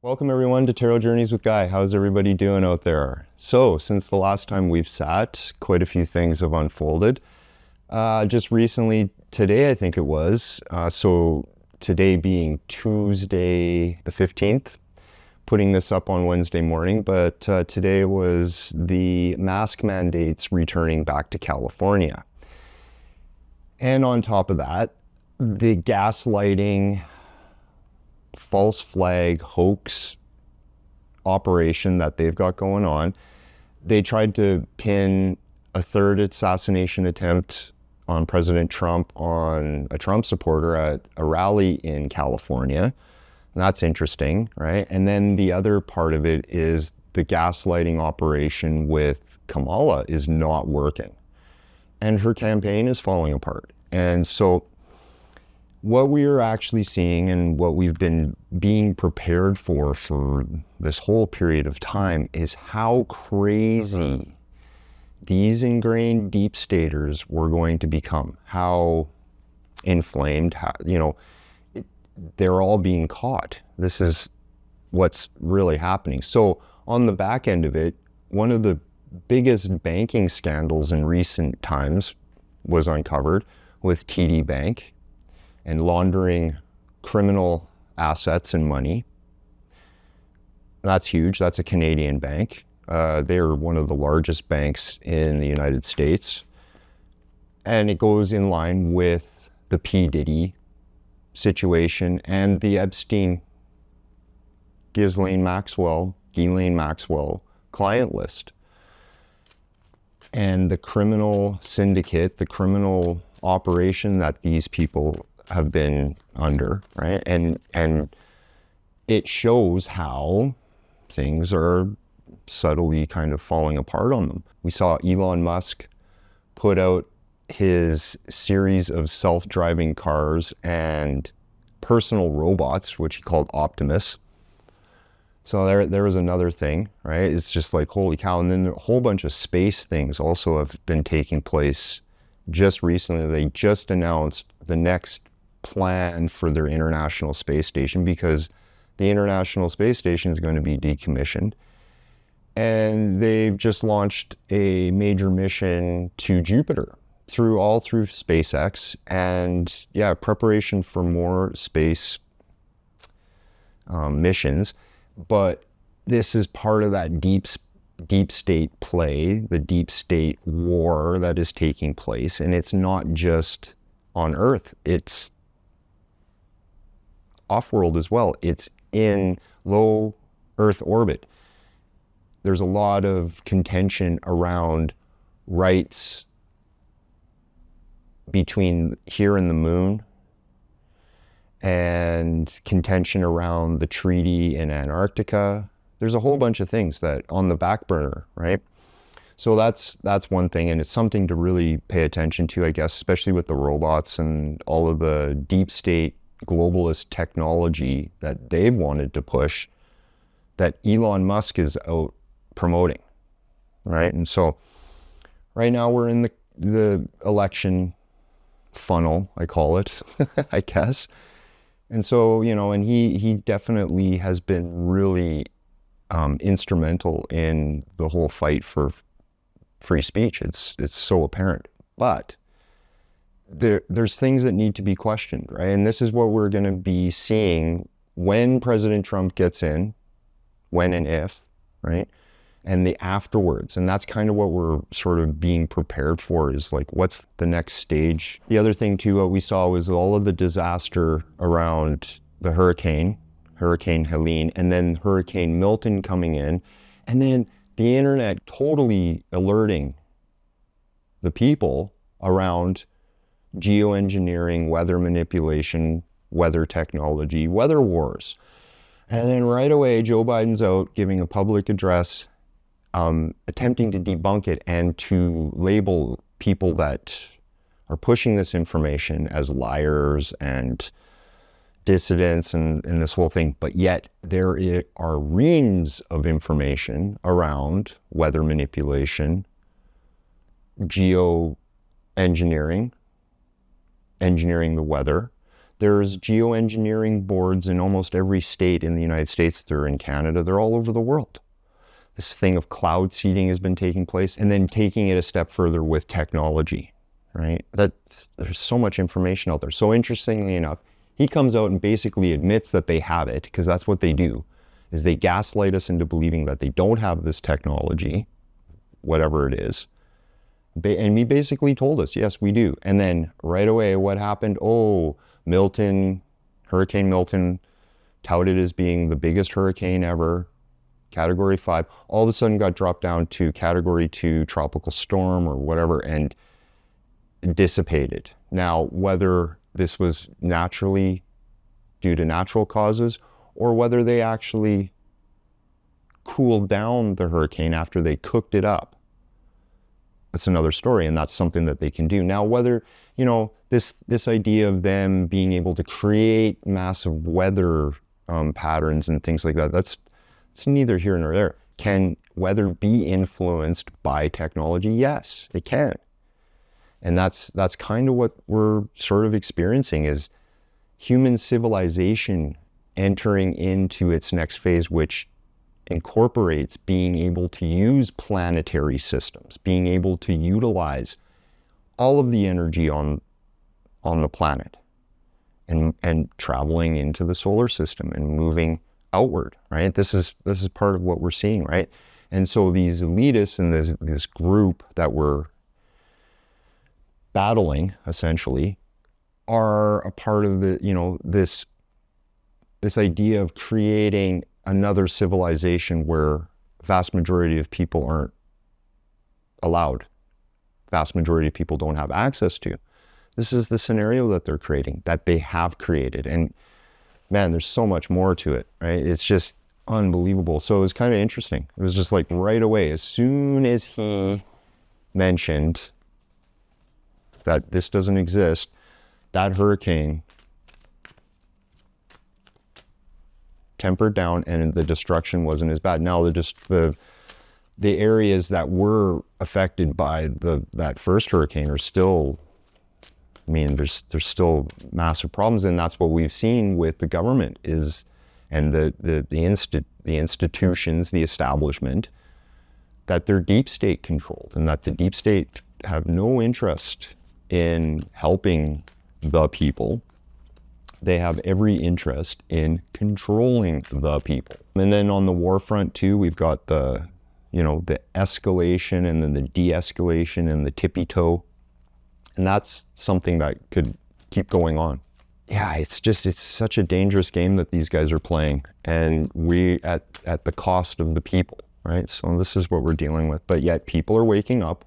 Welcome everyone to Tarot Journeys with Guy. How's everybody doing out there? So, since the last time we've sat, quite a few things have unfolded. Just recently, today I think it was, so today being Tuesday the 15th, putting this up on Wednesday morning, but today was the mask mandates returning back to California. And on top of that, the gaslighting, false flag hoax operation that they've got going on. They tried to pin a third assassination attempt on President Trump on a Trump supporter at a rally in California. And that's interesting, right? And then the other part of it is the gaslighting operation with Kamala is not working. And her campaign is falling apart. And so what we are actually seeing and what we've been being prepared for this whole period of time is how crazy these ingrained deep staters were going to become, how inflamed, they're all being caught. This is what's really happening. So on the back end of it, one of the biggest banking scandals in recent times was uncovered with TD Bank and laundering criminal assets and money. That's huge. That's a Canadian bank. They're one of the largest banks in the United States. And it goes in line with the P. Diddy situation and the Epstein, Ghislaine Maxwell client list. And the criminal syndicate, the criminal operation that these people have been under, right? And it shows how things are subtly kind of falling apart on them. We saw Elon Musk put out his series of self-driving cars and personal robots, which he called Optimus. So there was another thing, right? It's just like, holy cow. And then a whole bunch of space things also have been taking place just recently. They just announced the next plan for their International Space Station because the International Space Station is going to be decommissioned. And they've just launched a major mission to Jupiter through SpaceX. And yeah, preparation for more space missions. But this is part of that deep state play, the deep state war that is taking place. And it's not just on Earth, it's off-world as well. It's in low Earth orbit. There's a lot of contention around rights between here and the moon, and contention around the treaty in Antarctica. There's a whole bunch of things that on the back burner, right? So that's one thing, and it's something to really pay attention to, I guess, especially with the robots and all of the deep state globalist technology that they've wanted to push, that Elon Musk is out promoting, right? And so right now we're in the election funnel, I call it, I guess. And so, and he definitely has been really instrumental in the whole fight for free speech. It's so apparent. But there's things that need to be questioned, right? And this is what we're going to be seeing when President Trump gets in, when and if, right? And the afterwards. And that's kind of what we're sort of being prepared for, is like, what's the next stage? The other thing too, what we saw was all of the disaster around the Hurricane Helene, and then Hurricane Milton coming in, and then the internet totally alerting the people around geoengineering, weather manipulation, weather technology, weather wars. And then right away, Joe Biden's out giving a public address, attempting to debunk it and to label people that are pushing this information as liars and dissidents and this whole thing. But yet there are reams of information around weather manipulation, geoengineering, engineering the weather, There's geoengineering boards in almost every state in the United States. They're in Canada. They're all over the world. This thing of cloud seeding has been taking place, and then taking it a step further with technology, right? There's so much information out there. So interestingly enough, he comes out and basically admits that they have it, because that's what they do, is they gaslight us into believing that they don't have this technology, whatever it is. And he basically told us, yes, we do. And then right away, what happened? Oh, Hurricane Milton, touted as being the biggest hurricane ever, Category 5, all of a sudden got dropped down to Category 2 tropical storm or whatever, and dissipated. Now, whether this was naturally due to natural causes, or whether they actually cooled down the hurricane after they cooked it up, that's another story, and that's something that they can do. Now, whether, this idea of them being able to create massive weather patterns and things like that, it's neither here nor there. Can weather be influenced by technology? Yes, it can. And that's kind of what we're sort of experiencing, is human civilization entering into its next phase, which incorporates being able to use planetary systems, being able to utilize all of the energy on the planet, and traveling into the solar system and moving outward, right? This is part of what we're seeing, right? And so these elitists and this group that we're battling, essentially, are a part of the, this idea of creating another civilization where vast majority of people aren't allowed, vast majority of people don't have access to. This is the scenario that they're creating, that they have created. And man, there's so much more to it, right? It's just unbelievable. So it was kind of interesting. It was just like right away, as soon as he mentioned that this doesn't exist, that hurricane tempered down and the destruction wasn't as bad. Now the areas that were affected by that first hurricane are still, there's still massive problems, and that's what we've seen with the government and the institutions, the establishment, that they're deep state controlled, and that the deep state have no interest in helping the people. They have every interest in controlling the people. And then on the war front too, we've got the escalation, and then the de-escalation, and the tippy toe. And that's something that could keep going on. Yeah, it's such a dangerous game that these guys are playing, and we at the cost of the people, right? So this is what we're dealing with. But yet people are waking up,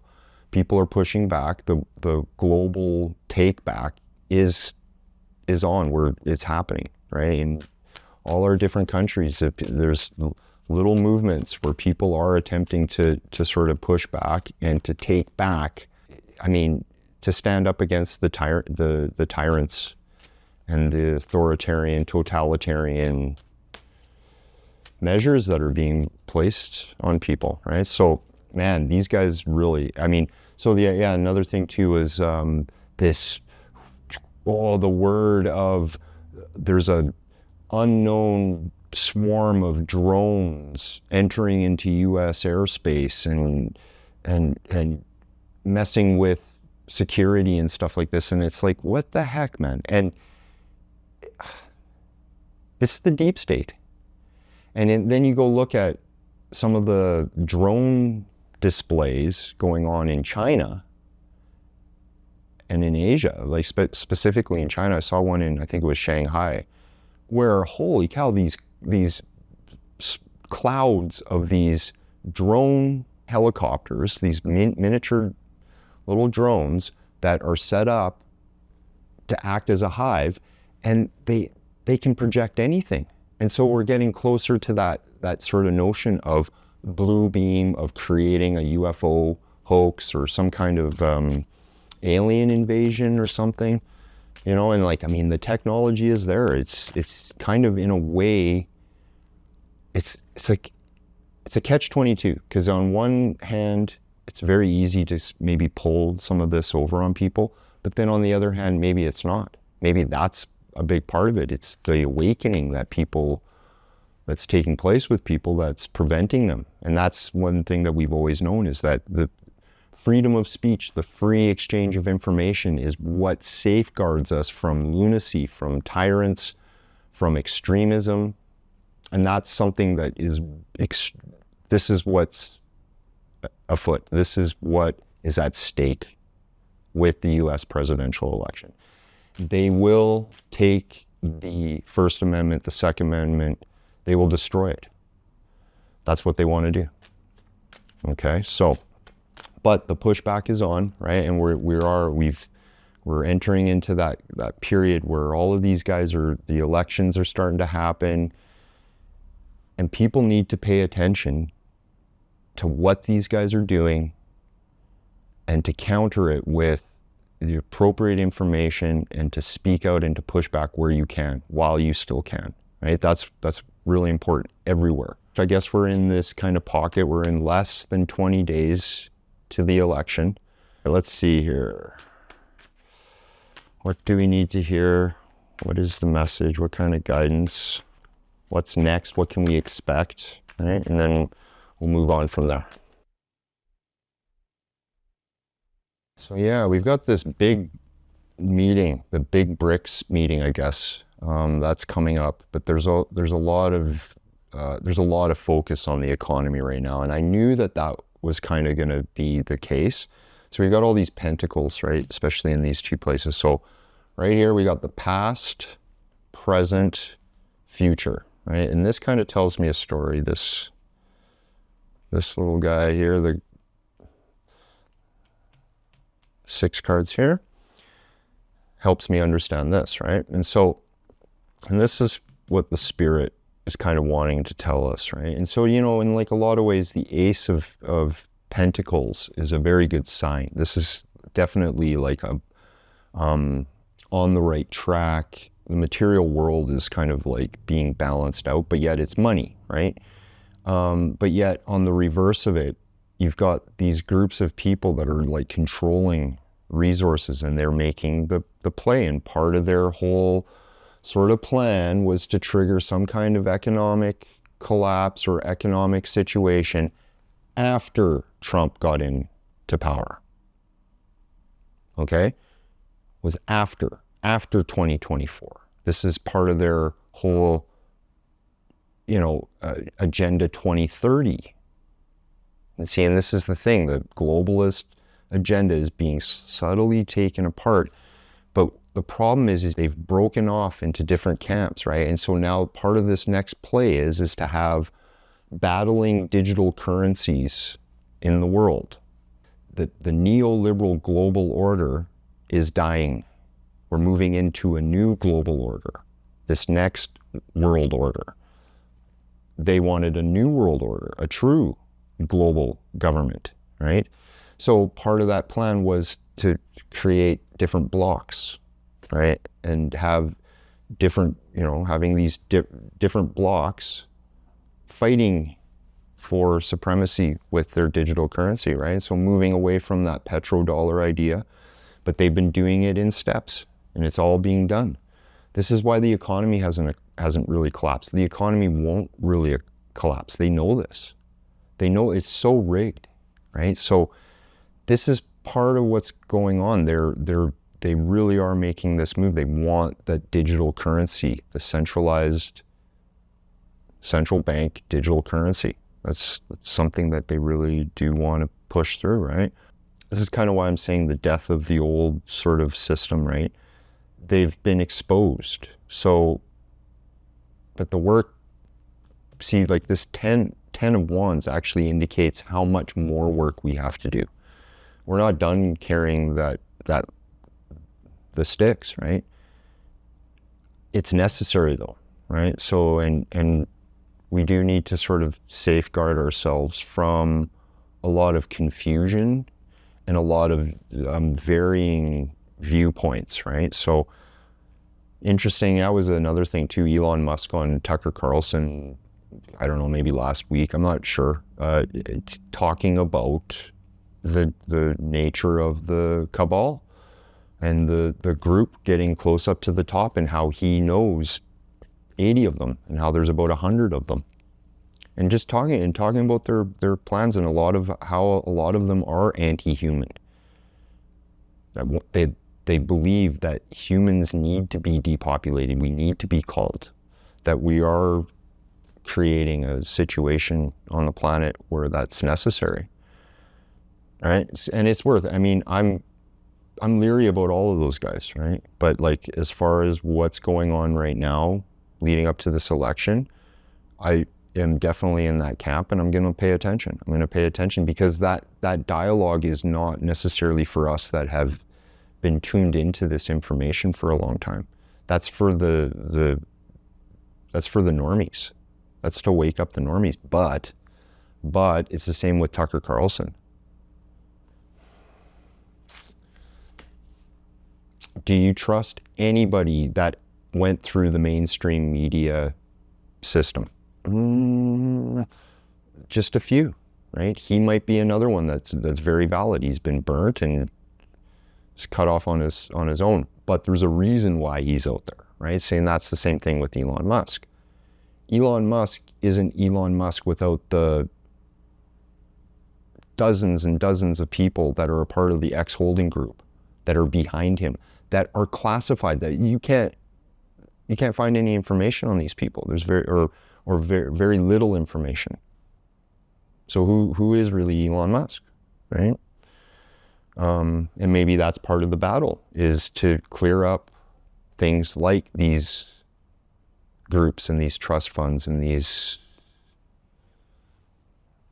people are pushing back. The global take back is on, it's happening, right? In all our different countries, there's little movements where people are attempting to sort of push back and to take back, to stand up against the tyrants and the authoritarian, totalitarian measures that are being placed on people, right? So, man, these guys really, another thing too is the word of, there's a unknown swarm of drones entering into U.S. airspace and messing with security and stuff like this. And it's like, what the heck, man? And it's the deep state. And then you go look at some of the drone displays going on in China and in Asia, like specifically in China. I saw one in, I think it was Shanghai, where holy cow, these clouds of these drone helicopters, these miniature little drones that are set up to act as a hive, and they can project anything. And so we're getting closer to that sort of notion of blue beam, of creating a UFO hoax or some kind of alien invasion or something, and the technology is there. It's kind of, in a way, it's a catch-22, because on one hand, it's very easy to maybe pull some of this over on people, but then on the other hand, maybe it's not. Maybe that's a big part of it. It's the awakening that's taking place with people that's preventing them. And that's one thing that we've always known, is that the freedom of speech, the free exchange of information, is what safeguards us from lunacy, from tyrants, from extremism. And that's something that is, this is what's afoot. This is what is at stake with the US presidential election. They will take the First Amendment, the Second Amendment, they will destroy it. That's what they want to do. Okay, so, but the pushback is on, right? And we're entering into that period where all of these guys the elections are starting to happen, and people need to pay attention to what these guys are doing and to counter it with the appropriate information, and to speak out and to push back where you can, while you still can, right? That's really important everywhere. I guess we're in this kind of pocket. We're in less than 20 days to the election. Let's see here. What do we need to hear? What is the message? What kind of guidance? What's next? What can we expect? Right? And then we'll move on from there. So yeah, we've got this big meeting, the Big BRICS meeting, I guess, that's coming up. But there's a lot of focus on the economy right now, and I knew that was kind of going to be the case. So we got all these pentacles, right, especially in these two places. So right here we got the past, present, future, right, and this kind of tells me a story. This little guy here, the 6 cards here, helps me understand this, right? And this is what the Spirit is kind of wanting to tell us, right? And so, you know, in like a lot of ways, the Ace of Pentacles is a very good sign. This is definitely like on the right track. The material world is kind of like being balanced out, but yet it's money, right? But yet on the reverse of it, you've got these groups of people that are like controlling resources, and they're making the play. And part of their whole sort of plan was to trigger some kind of economic collapse or economic situation after Trump got into power. Okay? Was after 2024. This is part of their whole, you know, Agenda 2030. And see, and this is the thing, the globalist agenda is being subtly taken apart. But the problem is they've broken off into different camps, right? And so now part of this next play is to have battling digital currencies in the world. The neoliberal global order is dying. We're moving into a new global order, this next world order. They wanted a new world order, a true global government, right? So part of that plan was to create different blocks, right? And have different, you know, having these different blocks fighting for supremacy with their digital currency, right? So moving away from that petrodollar idea, but they've been doing it in steps, and it's all being done. This is why the economy hasn't really collapsed. The economy won't really collapse. They know this. They know it's so rigged, right? So this is part of what's going on. They really are making this move. They want that digital currency, the centralized central bank digital currency. That's something that they really do want to push through, right? This is kind of why I'm saying the death of the old sort of system, right? They've been exposed. So, but the work, see, like this 10 of Wands actually indicates how much more work we have to do. We're not done carrying the sticks, right? It's necessary though, right? So, and we do need to sort of safeguard ourselves from a lot of confusion and a lot of varying viewpoints, right? So interesting, that was another thing too. Elon Musk on Tucker Carlson, I don't know, maybe last week, I'm not sure, talking about the nature of the cabal, and the group getting close up to the top, and how he knows 80 of them and how there's about 100 of them, and just talking about their plans, and how a lot of them are anti-human. They believe that humans need to be depopulated, we need to be culled, that we are creating a situation on the planet where that's necessary. Right? And it's worth it. I mean, I'm leery about all of those guys, right? But like, as far as what's going on right now, leading up to this election, I am definitely in that camp, and I'm going to pay attention. I'm going to pay attention, because that dialogue is not necessarily for us that have been tuned into this information for a long time. That's for the normies. That's to wake up the normies. But it's the same with Tucker Carlson. Do you trust anybody that went through the mainstream media system? Just a few, right? He might be another one that's very valid. He's been burnt and is cut off on his own. But there's a reason why he's out there, right? Saying that's the same thing with Elon Musk. Elon Musk isn't Elon Musk without the dozens and dozens of people that are a part of the X holding group, that are behind him, that are classified, that you can't find any information on these people. There's very little information. So who is really Elon Musk, right? And maybe that's part of the battle, is to clear up things like these groups and these trust funds and these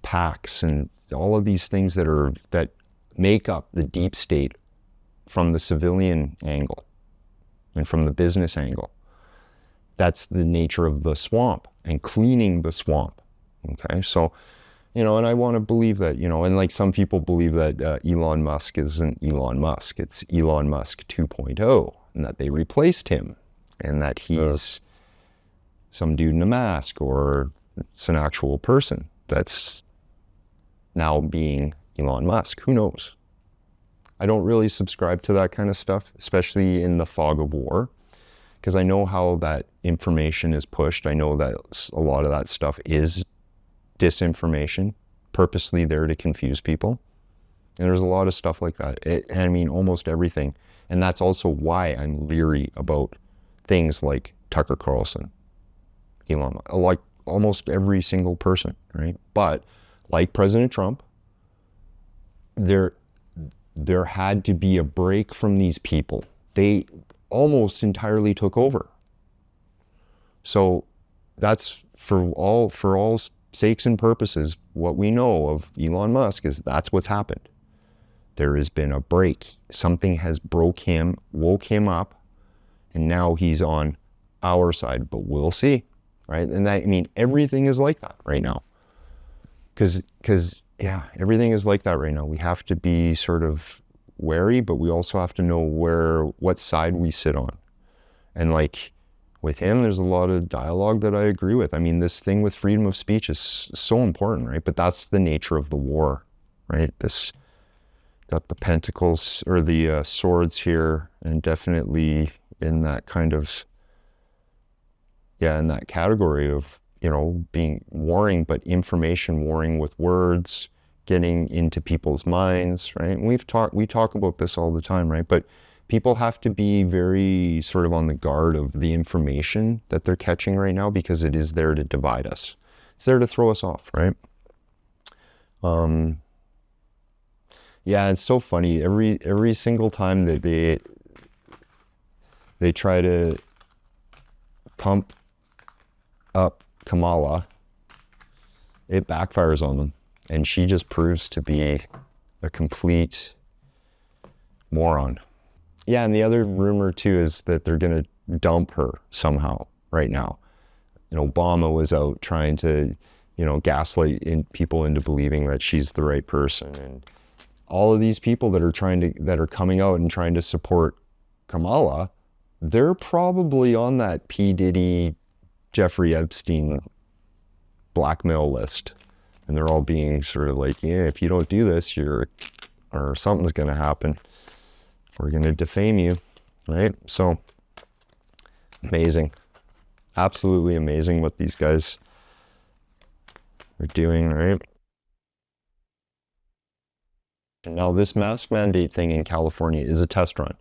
PACs and all of these things that make up the deep state from the civilian angle and from the business angle. That's the nature of the swamp, and cleaning the swamp. Okay, so, and I want to believe that, and like some people believe that Elon Musk isn't Elon Musk, it's Elon Musk 2.0, and that they replaced him, and that he's some dude in a mask, or it's an actual person that's now being Elon Musk. Who knows? I don't really subscribe to that kind of stuff, especially in the fog of war, because I know how that information is pushed. I know that a lot of that stuff is disinformation, purposely there to confuse people. And there's a lot of stuff like that. I mean, almost everything. And that's also why I'm leery about things like Tucker Carlson, Elon, like almost every single person, right? But like President Trump, there had to be a break from these people. They almost entirely took over. So that's for all sakes and purposes, what we know of Elon Musk is that's what's happened. There has been a break. Something has woke him up, and now he's on our side, but we'll see, right? And that, I mean, everything is like that right now. Because everything is like that right now. We have to be sort of wary, but we also have to know what side we sit on. And like with him, there's a lot of dialogue that I agree with. I mean, this thing with freedom of speech is so important, right? But that's the nature of the war, right? This got the pentacles or the swords here, and definitely in that kind of, in that category of, being warring, but information warring with words, getting into people's minds, right? And we talk about this all the time, right? But people have to be very sort of on the guard of the information that they're catching right now, because it is there to divide us. It's there to throw us off, right? It's so funny. Every single time that they try to pump up Kamala, it backfires on them. And she just proves to be a complete moron. Yeah, and the other rumor too is that they're going to dump her somehow right now. Obama was out trying to, gaslight people into believing that she's the right person. And all of these people that are coming out and trying to support Kamala, they're probably on that P. Diddy, Jeffrey Epstein blackmail list. And they're all being sort of like, if you don't do this, or something's going to happen. We're going to defame you, right? So amazing. Absolutely amazing what these guys are doing, right? Now, this mask mandate thing in California is a test run.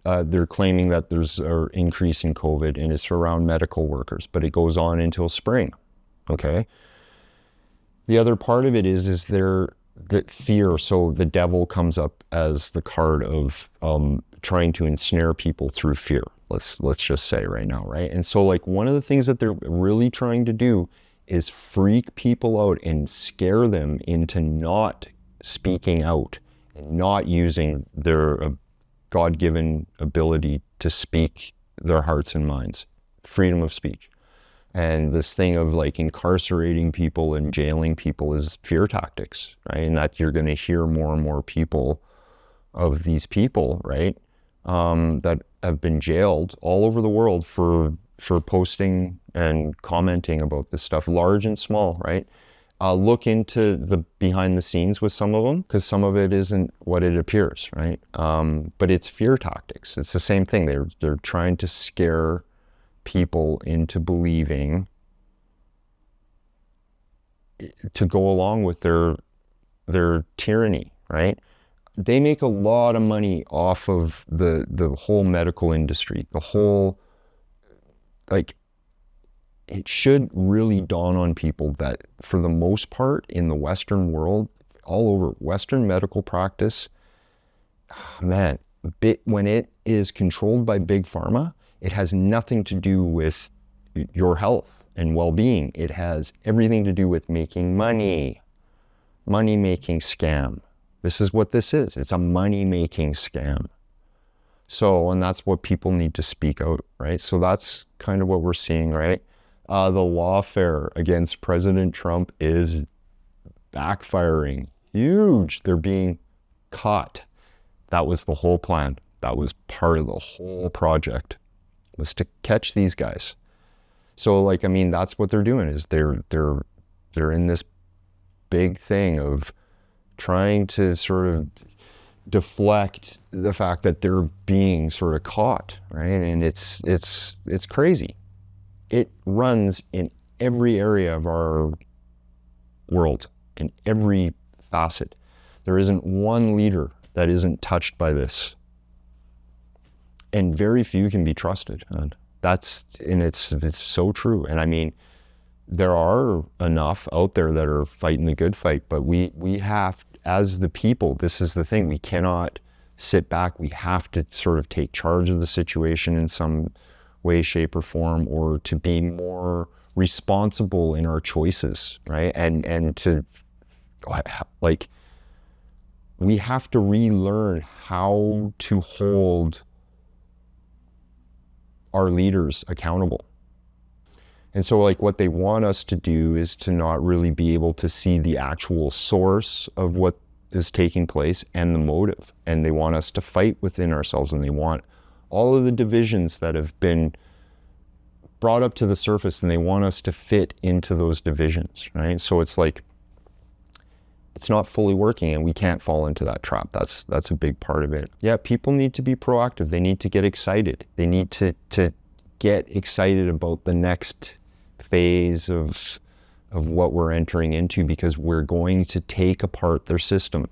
They're claiming that there's an increase in COVID and it's around medical workers, but it goes on until spring, okay? The other part of it is that fear. So the devil comes up as the card of trying to ensnare people through fear. Let's just say right now, right? And so like one of the things that they're really trying to do is freak people out and scare them into not speaking out and not using their God-given ability to speak their hearts and minds, freedom of speech. And this thing of like incarcerating people and jailing people is fear tactics, right? And that you're going to hear more and more people of these people, right? That have been jailed all over the world for posting and commenting about this stuff, large and small, right? Look into the behind the scenes with some of them, because some of it isn't what it appears, right? But it's fear tactics. It's the same thing. They're trying to scare people into believing to go along with their tyranny, right? They make a lot of money off of the whole medical industry, the whole, like, it should really dawn on people that for the most part in the Western world, all over Western medical practice, man, when it is controlled by big pharma, it has nothing to do with your health and well-being. It has everything to do with making money, money-making scam. This is what this is. It's a money-making scam. So, and that's what people need to speak out, right? So that's kind of what we're seeing, right? The lawfare against President Trump is backfiring. Huge. They're being caught. That was the whole plan. That was part of the whole project, was to catch these guys. So like, I mean, that's what they're doing, is they're in this big thing of trying to sort of deflect the fact that they're being sort of caught, right? And it's crazy. It runs in every area of our world, in every facet. There isn't one leader that isn't touched by this. And very few can be trusted. And it's so true. And I mean, there are enough out there that are fighting the good fight, but we have, as the people, this is the thing, we cannot sit back. We have to sort of take charge of the situation in some way, shape, or form, or to be more responsible in our choices, right? And to, like, we have to relearn how to hold our leaders accountable. And so like what they want us to do is to not really be able to see the actual source of what is taking place and the motive. And they want us to fight within ourselves, and they want all of the divisions that have been brought up to the surface, and they want us to fit into those divisions, right? So it's like, it's not fully working, and we can't fall into that trap. That's a big part of it. Yeah, people need to be proactive. They need to get excited. They need to get excited about the next phase of what we're entering into, because we're going to take apart their system.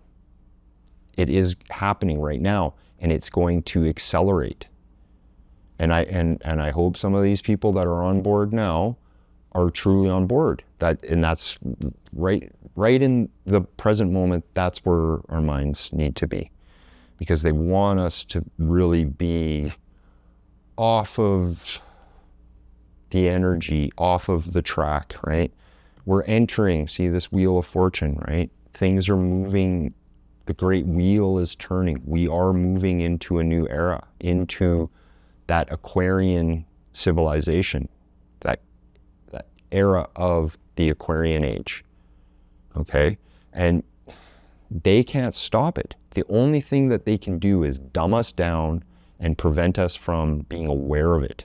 It is happening right now, and it's going to accelerate. And I hope some of these people that are on board now are truly on board. That's right in the present moment. That's where our minds need to be, because they want us to really be off of the energy, off of the track, right? We're entering, see this wheel of fortune, right? Things are moving. The great wheel is turning. We are moving into a new era, into that Aquarian civilization, that era of the Aquarian age, okay? And they can't stop it. The only thing that they can do is dumb us down and prevent us from being aware of it.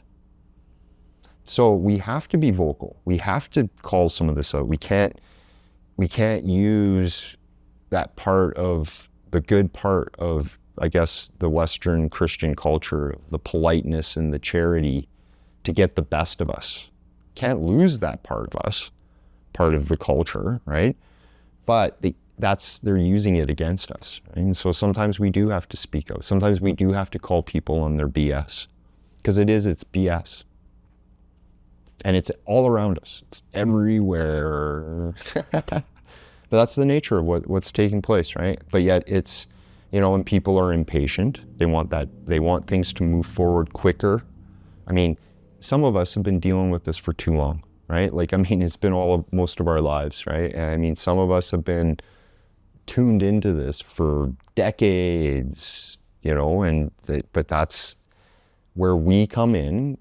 So we have to be vocal. We have to call some of this out. We can't use that part of the good part of I guess, the Western Christian culture, the politeness and the charity to get the best of us. Can't lose that part of us, part of the culture, right? But they're using it against us. Right? And so sometimes we do have to speak out. Sometimes we do have to call people on their BS, because it's BS. And it's all around us. It's everywhere. But that's the nature of what's taking place, right? But yet it's, when people are impatient, they want things to move forward quicker. I mean, some of us have been dealing with this for too long, right? Like, I mean, it's been most of our lives, right? And I mean, some of us have been tuned into this for decades, but that's where we come in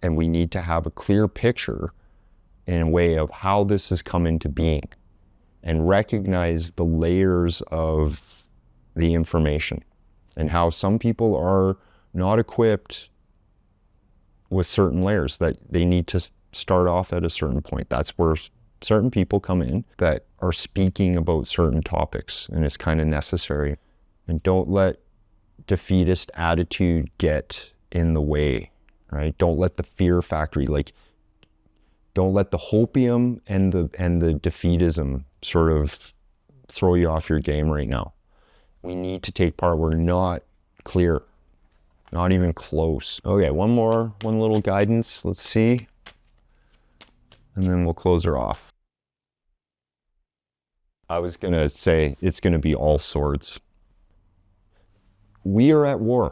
and we need to have a clear picture in a way of how this has come into being and recognize the layers of the information and how some people are not equipped with certain layers, that they need to start off at a certain point. That's where certain people come in that are speaking about certain topics, and it's kind of necessary. And don't let defeatist attitude get in the way, right? Don't let the fear factory, don't let the hopium and the defeatism sort of throw you off your game right now. We need to take part. We're not clear, not even close. Okay, one little guidance. Let's see. And then we'll close her off. I was going to say it's going to be all swords. We are at war.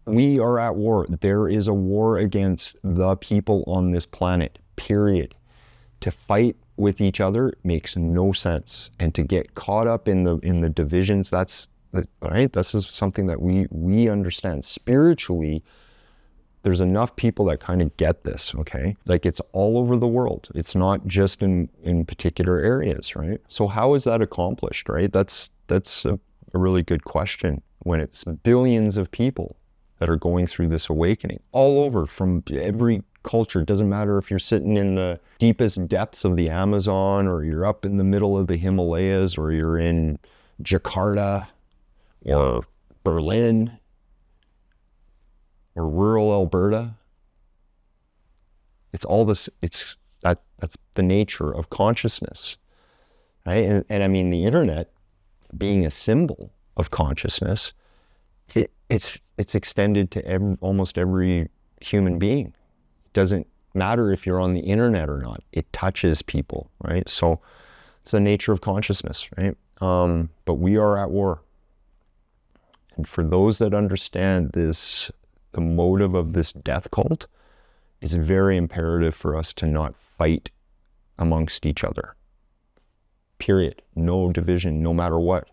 We are at war. There is a war against the people on this planet, period. To fight with each other makes no sense. And to get caught up in the divisions, right? This is something that we understand. Spiritually, there's enough people that kind of get this, okay? Like, it's all over the world. It's not just in particular areas, right? So how is that accomplished, right? That's a really good question when it's billions of people that are going through this awakening all over from every culture. It doesn't matter if you're sitting in the deepest depths of the Amazon, or you're up in the middle of the Himalayas, or you're in Jakarta or Berlin or rural Alberta. It's all this, that's the nature of consciousness, right? And I mean, the internet being a symbol of consciousness, it's extended to almost every human being. It doesn't matter if you're on the internet or not. It touches people, right? So it's the nature of consciousness, right? But we are at war. And for those that understand this, the motive of this death cult, it's very imperative for us to not fight amongst each other. Period. No division, no matter what.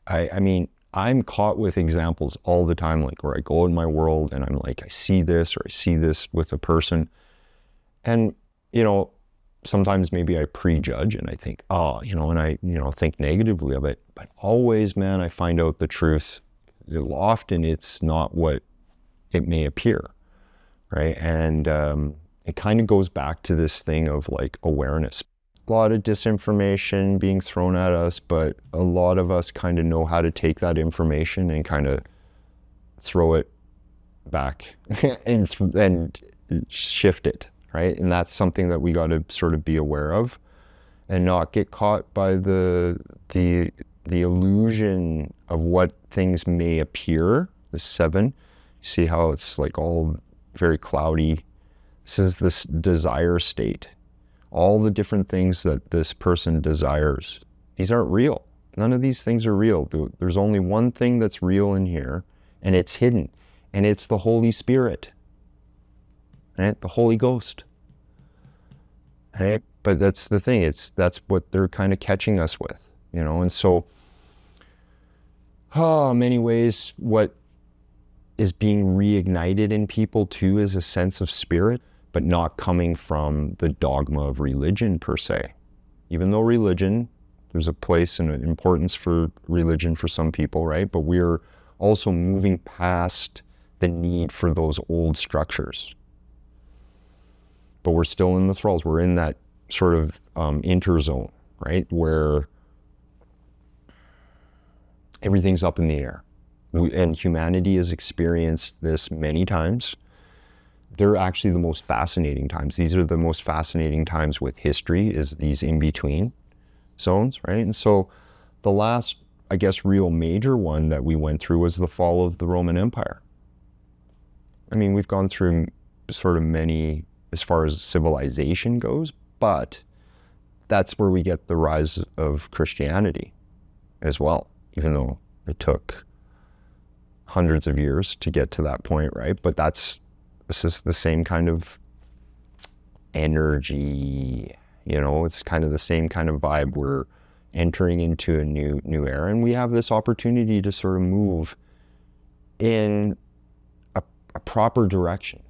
I mean, I'm caught with examples all the time, like where I go in my world and I'm like, I see this or I see this with a person. And, sometimes maybe I prejudge and I think, and I, think negatively of it. But always, man, I find out the truth. Often it's not what it may appear, right? And it kind of goes back to this thing of like awareness. A lot of disinformation being thrown at us, but a lot of us kind of know how to take that information and kind of throw it back and shift it, right? And that's something that we got to sort of be aware of and not get caught by the illusion of what things may appear. The 7, you see how it's like all very cloudy. This is this desire state. All the different things that this person desires, these aren't real. None of these things are real. There's only one thing that's real in here, and it's hidden, and it's the Holy Spirit, right? The Holy Ghost. Right? But that's the thing. That's what they're kind of catching us with, And so, in many ways, what is being reignited in people too is a sense of spirit, but not coming from the dogma of religion per se. Even though religion, there's a place and an importance for religion for some people, right? But we're also moving past the need for those old structures. But we're still in the thralls. We're in that sort of interzone, right? Where everything's up in the air. And humanity has experienced this many times. They're actually the most fascinating times. These are the most fascinating times with history, is these in-between zones, right? And so the last, I guess, real major one that we went through was the fall of the Roman Empire. I mean, we've gone through sort of many as far as civilization goes, but that's where we get the rise of Christianity as well, even though it took hundreds of years to get to that point, right? But this is the same kind of energy, you know, it's kind of the same kind of vibe. We're entering into a new era, and we have this opportunity to sort of move in a proper direction,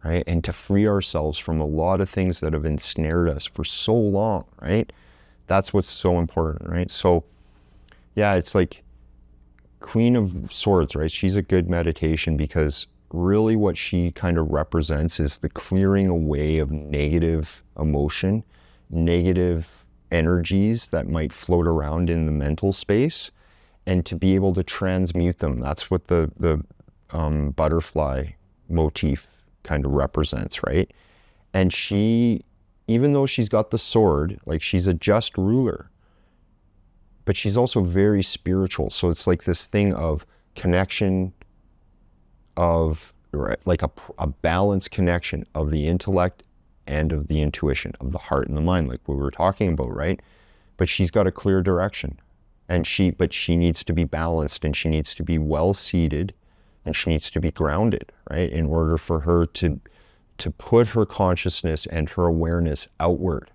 right? And to free ourselves from a lot of things that have ensnared us for so long, right? That's what's so important, right? So yeah, it's like Queen of Swords, right? She's a good meditation, because really what she kind of represents is the clearing away of negative emotion, negative energies that might float around in the mental space, and to be able to transmute them. That's what the butterfly motif kind of represents, right? And she, even though she's got the sword, like, she's a just ruler, but she's also very spiritual. So it's like this thing of connection, of like a balanced connection of the intellect and of the intuition, of the heart and the mind, like we were talking about, right? But she's got a clear direction, but she needs to be balanced, and she needs to be well seated, and she needs to be grounded, right? In order for her to put her consciousness and her awareness outward.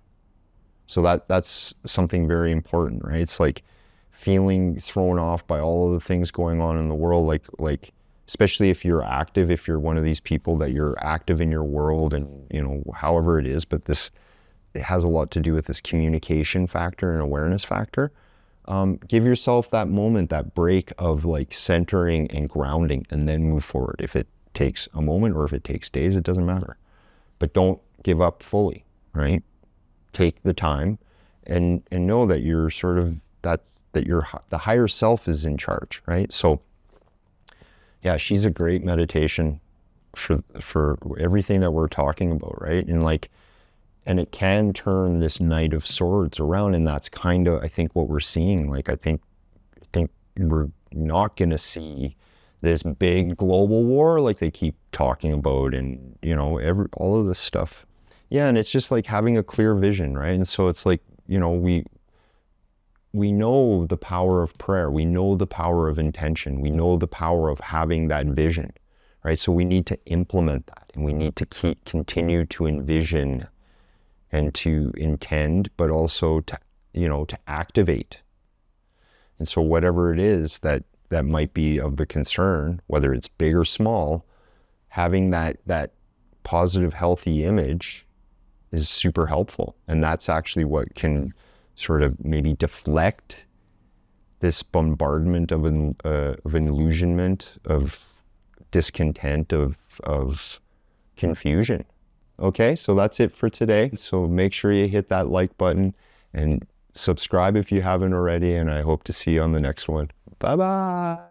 So that's something very important, right? It's like feeling thrown off by all of the things going on in the world, like especially if you're active, if you're one of these people that you're active in your world, and, you know, however it is, but it has a lot to do with this communication factor and awareness factor. Give yourself that moment, that break of like centering and grounding, and then move forward. If it takes a moment or if it takes days, it doesn't matter. But don't give up fully, right? Take the time and know that you're sort of, that the higher self is in charge, right? So yeah, she's a great meditation for everything that we're talking about, right? And it can turn this Knight of Swords around, and that's kind of, I think, what we're seeing. Like, I think we're not going to see this big global war like they keep talking about, and, you know, all of this stuff. Yeah, and it's just like having a clear vision, right? And so it's like, you know, we know the power of prayer. We know the power of intention. We know the power of having that vision, right? So we need to implement that, and we need to continue to envision and to intend, but also to, you know, to activate. And so whatever it is that might be of the concern, whether it's big or small, having that positive, healthy image is super helpful. And that's actually what can sort of maybe deflect this bombardment of illusionment, of discontent, of confusion. Okay, so that's it for today. So make sure you hit that like button and subscribe if you haven't already, and I hope to see you on the next one. Bye-bye.